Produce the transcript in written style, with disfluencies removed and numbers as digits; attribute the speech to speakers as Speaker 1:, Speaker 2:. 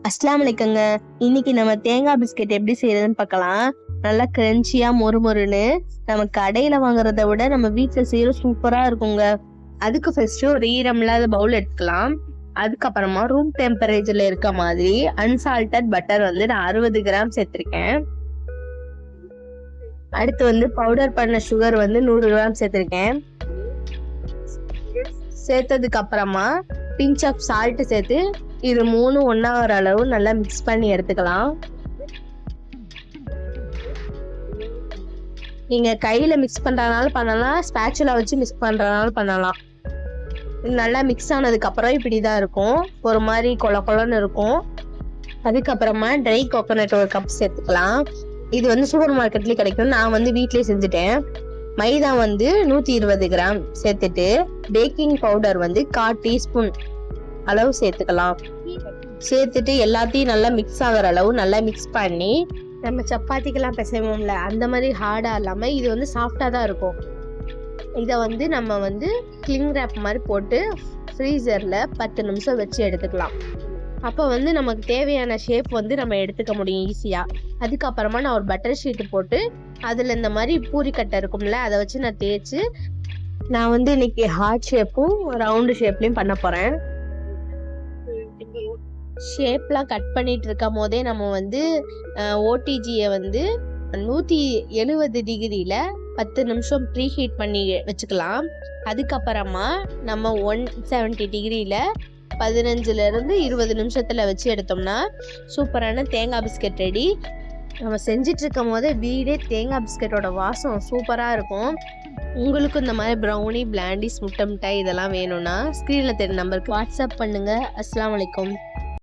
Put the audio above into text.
Speaker 1: அஸ்ஸலாமு அலைக்குங்க. இன்னைக்கு நம்ம தேங்காய் பிஸ்கெட் எப்படி செய்யறதுன்னு பார்க்கலாம். நல்லா கிரன்ச்சியா மொறுமொறுன்னு நம்ம கடையில வாங்குறத விட நம்ம வீட்டுல செய்யற சூப்பரா இருக்குங்க. அதுக்கு ஃபர்ஸ்ட் ஒரு ஈரம் இல்லாத பவுல் எடுத்துக்கலாம். அதுக்கப்புறமா ரூம் டெம்பரேச்சர்ல இருக்க மாதிரி அன்சால்டட் பட்டர் வந்து நான் 60 கிராம் சேர்த்திருக்கேன். அடுத்து வந்து பவுடர் பண்ண சுகர் வந்து 100 கிராம் சேர்த்திருக்கேன். சேர்த்ததுக்கு அப்புறமா பிஞ்ச் ஆஃப் சால்ட் சேர்த்து இது 3 ஒண்ணா வர அளவு நல்லா மிக்ஸ் பண்ணி எடுத்துக்கலாம். நீங்க கையில மிக்ஸ் பண்றதுனால பண்ணலாம், ஸ்பேச்சுலா வச்சு மிக்ஸ் பண்றதுனால பண்ணலாம். நல்லா மிக்ஸ் ஆனதுக்கு அப்புறம் இப்படிதான் இருக்கும், ஒரு மாதிரி கொல கொலன்னு இருக்கும். அதுக்கப்புறமா ட்ரை கோகோனட் ஒரு கப் சேர்த்துக்கலாம். இது வந்து சூப்பர் மார்க்கெட்லயே கிடைக்கும், நான் வந்து வீட்லயே செஞ்சுட்டேன். மைதா வந்து 120 கிராம் சேர்த்துட்டு பேக்கிங் பவுடர் வந்து 1/4 டீஸ்பூன் அளவு சேர்த்துக்கலாம். சேர்த்துட்டு எல்லாத்தையும் நல்லா மிக்ஸ் ஆகிற அளவு நல்லா மிக்ஸ் பண்ணி, நம்ம சப்பாத்திக்கெல்லாம் பிசைவோம்ல அந்த மாதிரி ஹார்டா இல்லாம இது வந்து சாஃப்டா தான் இருக்கும். இதை வந்து நம்ம வந்து கிளிங் ரேப் மாதிரி போட்டு ஃப்ரீசர்ல 10 நிமிஷம் வச்சு எடுத்துக்கலாம். அப்போ வந்து நமக்கு தேவையான ஷேப் வந்து நம்ம எடுத்துக்க முடியும் ஈஸியா. அதுக்கப்புறமா நான் ஒரு பட்டர் ஷீட் போட்டு அதுல இந்த மாதிரி பூரிக்கட்டை இருக்கும்ல அதை வச்சு நான் தேய்ச்சி நான் வந்து இன்னைக்கு ஹார்ட் ஷேப்பும் ரவுண்டு ஷேப்லயும் பண்ண போறேன். ஷேப்லாம் கட் பண்ணிட்டு இருக்கும் போதே நம்ம வந்து ஓடிஜியை வந்து 170 டிகிரியில 10 நிமிஷம் ப்ரீ ஹீட் பண்ணி வச்சுக்கலாம். அதுக்கப்புறமா நம்ம 170 டிகிரியில 15 இருந்து 20 நிமிஷத்துல வச்சு எடுத்தோம்னா சூப்பரான தேங்காய் பிஸ்கெட் ரெடி. நம்ம செஞ்சிட்டு இருக்கும் போதே வீடே தேங்காய் பிஸ்கெட்டோட வாசம் சூப்பரா இருக்கும். உங்களுக்கு இந்த மாதிரி ப்ரௌனி, பிளாண்டிஸ், முட்டை மிட்டாய் இதெல்லாம் வேணும்னா ஸ்க்ரீன்ல தெரியும் நம்பருக்கு வாட்ஸ்அப் பண்ணுங்க. அஸ்ஸலாமு அலைக்கும்.